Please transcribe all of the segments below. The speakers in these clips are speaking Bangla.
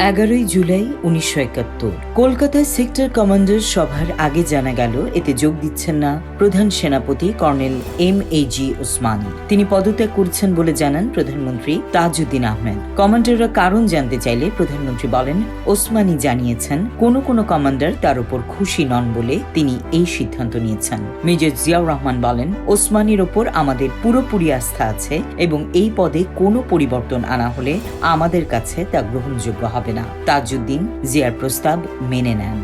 11 জুলাই 1971 কলকাতায় সেক্টর কমান্ডার সভার আগে জানা গেল এতে যোগ দিচ্ছেন না প্রধান সেনাপতি কর্নেল MAG ওসমানী। তিনি পদত্যাগ করছেন বলে জানান প্রধানমন্ত্রী তাজউদ্দিন আহমেদ। কমান্ডাররা কারণ জানতে চাইলে প্রধানমন্ত্রী বলেন, ওসমানী জানিয়েছেন কোন কমান্ডার তার উপর খুশি নন বলে তিনি এই সিদ্ধান্ত নিয়েছেন। মেজর জিয়াউর রহমান বলেন, ওসমানীর ওপর আমাদের পুরোপুরি আস্থা আছে এবং এই পদে কোনো পরিবর্তন আনা হলে আমাদের কাছে তা গ্রহণযোগ্য হবে না। তাজউদ্দিন জিয়ার প্রস্তাব মেনে নেন।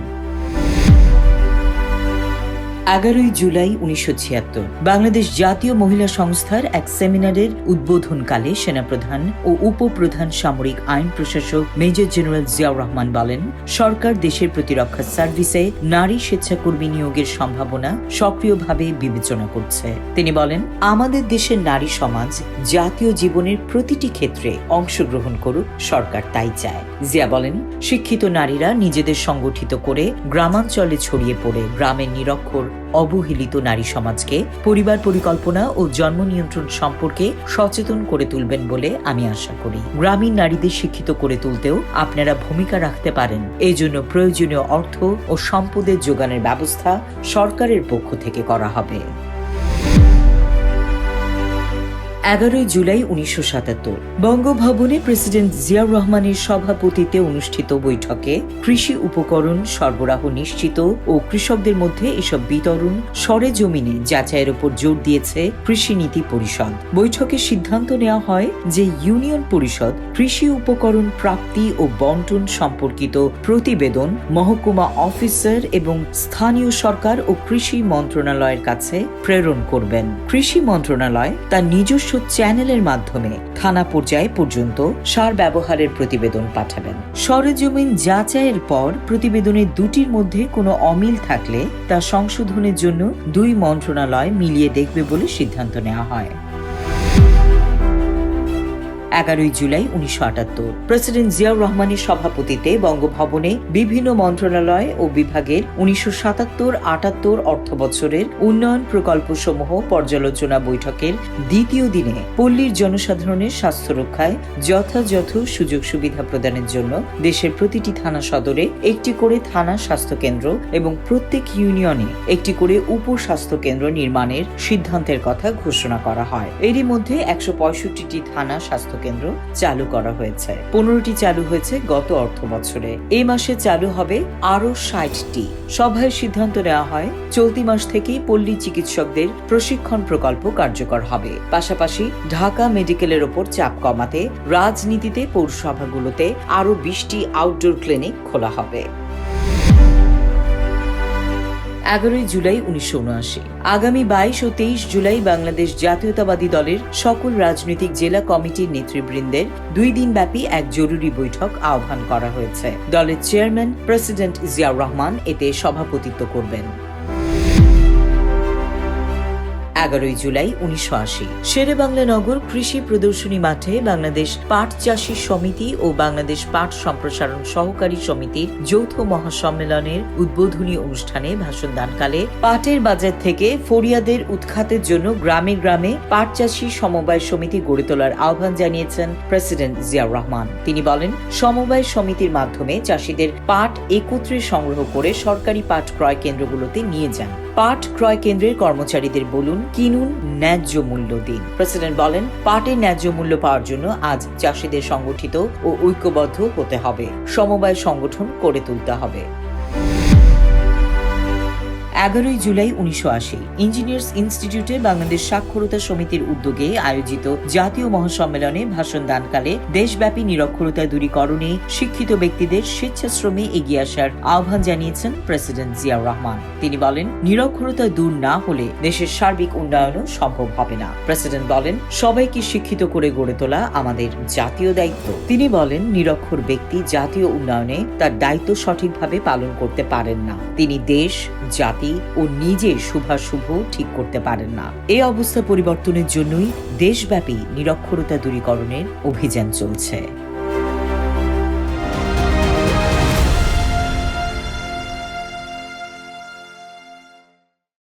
11 জুলাই 1976 বাংলাদেশ জাতীয় মহিলা সংস্থার এক সেমিনারের উদ্বোধনকালে সেনাপ্রধান ও উপপ্রধান সামরিক আইন প্রশাসক মেজর জেনারেল জিয়াউর রহমান বলেন, সরকার দেশের প্রতিরক্ষা সার্ভিসে নারী স্বেচ্ছাকর্মী নিয়োগের সম্ভাবনা সক্রিয়ভাবে বিবেচনা করছে। তিনি বলেন, আমাদের দেশের নারী সমাজ জাতীয় জীবনের প্রতিটি ক্ষেত্রে অংশগ্রহণ করুক, সরকার তাই চায়। জিয়া বলেন, শিক্ষিত নারীরা নিজেদের সংগঠিত করে গ্রামাঞ্চলে ছড়িয়ে পড়ে গ্রামের নিরক্ষর অবহেলিত নারী সমাজকে পরিবার পরিকল্পনা ও জন্ম নিয়ন্ত্রণ সম্পর্কে সচেতন করে তুলবেন বলে আমি আশা করি। গ্রামীণ নারীদের শিক্ষিত করে তুলতেও আপনারা ভূমিকা রাখতে পারেন। এই জন্য প্রয়োজনীয় অর্থ ও সম্পদের যোগানের ব্যবস্থা সরকারের পক্ষ থেকে করা হবে। 11 জুলাই 1977 বঙ্গভবনে প্রেসিডেন্ট জিয়াউর রহমানের সভাপতিত্বে অনুষ্ঠিত বৈঠকে কৃষি উপকরণ সরবরাহ নিশ্চিত ও কৃষকদের মধ্যে এসব বিতরণ সরেজমিনে যাচাইয়ের উপর জোর দিয়েছে কৃষি নীতি পরিষদ। বৈঠকে সিদ্ধান্ত নেওয়া হয় যে ইউনিয়ন পরিষদ কৃষি উপকরণ প্রাপ্তি ও বন্টন সম্পর্কিত প্রতিবেদন মহকুমা অফিসার এবং স্থানীয় সরকার ও কৃষি মন্ত্রণালয়ের কাছে প্রেরণ করবেন। কৃষি মন্ত্রণালয় তার নিজস্ব চ্যানেলের মাধ্যমে থানা পর্যায়ে পর্যন্ত সার ব্যবহারের প্রতিবেদন পাঠাবেন। সরেজমিন যাচাইয়ের পর প্রতিবেদনের দুটির মধ্যে কোনো অমিল থাকলে তা সংশোধনের জন্য দুই মন্ত্রণালয় মিলিয়ে দেখবে বলে সিদ্ধান্ত নেওয়া হয়। 11 জুলাই 1978 প্রেসিডেন্ট জিয়াউর রহমানের সভাপতিত্বে বঙ্গভবনে বিভিন্ন মন্ত্রণালয় ও বিভাগের 1977-78 অর্থ বছরের উন্নয়ন প্রকল্পসমূহ পর্যালোচনা বৈঠকের দ্বিতীয় দিনে পল্লীর জনসাধারণের স্বাস্থ্য রক্ষায় যথাযথ সুযোগ সুবিধা প্রদানের জন্য দেশের প্রতিটি থানা সদরে একটি করে থানা স্বাস্থ্য কেন্দ্র এবং প্রত্যেক ইউনিয়নে একটি করে উপস্বাস্থ্য কেন্দ্র নির্মাণের সিদ্ধান্তের কথা ঘোষণা করা হয়। এরই মধ্যে 165টি থানা স্বাস্থ্য কেন্দ্র চালু করা হয়েছে। 15টি চালু হয়েছে গত অর্থ বছরে। এই মাসে চালু হবে আরো 60টি। সভায় সিদ্ধান্ত নেওয়া হয় চলতি মাস থেকেই পল্লী চিকিৎসকদের প্রশিক্ষণ প্রকল্প কার্যকর হবে। পাশাপাশি ঢাকা মেডিকেলের ওপর চাপ কমাতে রাজনীতিতে পৌরসভাগুলোতে আরো 20টি আউটডোর ক্লিনিক খোলা হবে। 11 জুলাই 1979 আগামী 22 ও 23 জুলাই বাংলাদেশ জাতীয়তাবাদী দলের সকল রাজনৈতিক জেলা কমিটির নেতৃবৃন্দের 2 দিন ব্যাপী এক জরুরি বৈঠক আহ্বান করা হয়েছে। দলের চেয়ারম্যান প্রেসিডেন্ট জিয়াউর রহমান এতে সভাপতিত্ব করবেন। 11 জুলাই 1980 শেরেবাংলা নগর কৃষি প্রদর্শনী মাঠে বাংলাদেশ পাট চাষী সমিতি ও বাংলাদেশ পাট সম্প্রসারণ সহকারী সমিতির যৌথ মহাসম্মেলনের উদ্বোধনী অনুষ্ঠানে ভাষণ দানকালে পাটের বাজার থেকে ফরিয়াদের উৎখাতের জন্য গ্রামে গ্রামে পাট চাষী সমবায় সমিতি গড়ে তোলার আহ্বান জানিয়েছেন প্রেসিডেন্ট জিয়াউর রহমান। তিনি বলেন, সমবায় সমিতির মাধ্যমে চাষীদের পাট একত্রে সংগ্রহ করে সরকারি পাট ক্রয় কেন্দ্রগুলোতে নিয়ে যান। পাট ক্রয় কেন্দ্রের কর্মচারীদের বলুন, কিনুন, ন্যায্য মূল্য দিন। প্রেসিডেন্ট বলেন, পাটের ন্যায্য মূল্য পাওয়ার জন্য আজ চাষীদের সংগঠিত ও ঐক্যবদ্ধ হতে হবে, সমবায় সংগঠন করে তুলতে হবে। 11 জুলাই 1980 ইঞ্জিনিয়ার্স ইনস্টিটিউটে বাংলাদেশ সাক্ষরতা সমিতির উদ্যোগে আয়োজিত জাতীয় মহাসম্মেলনে ভাষণ দানকালে দেশব্যাপী নিরক্ষরতা দূরীকরণে শিক্ষিত ব্যক্তিদের স্বেচ্ছাশ্রমে এগিয়ে আসার আহ্বান জানিয়েছেন প্রেসিডেন্ট জিয়াউর রহমান। তিনি বলেন, নিরক্ষরতা দূর না হলে দেশের সার্বিক উন্নয়নও সম্ভব হবে না। প্রেসিডেন্ট বলেন, সবাইকে শিক্ষিত করে গড়ে তোলা আমাদের জাতীয় দায়িত্ব। তিনি বলেন, নিরক্ষর ব্যক্তি জাতীয় উন্নয়নে তার দায়িত্ব সঠিকভাবে পালন করতে পারেন না। তিনি দেশ, জাতি ও নিজে শুভাশুভ ঠিক করতে পারেন না। এই অবস্থা পরিবর্তনের জন্যই দেশব্যাপী নিরক্ষরতা দূরীকরণের অভিযান চলছে।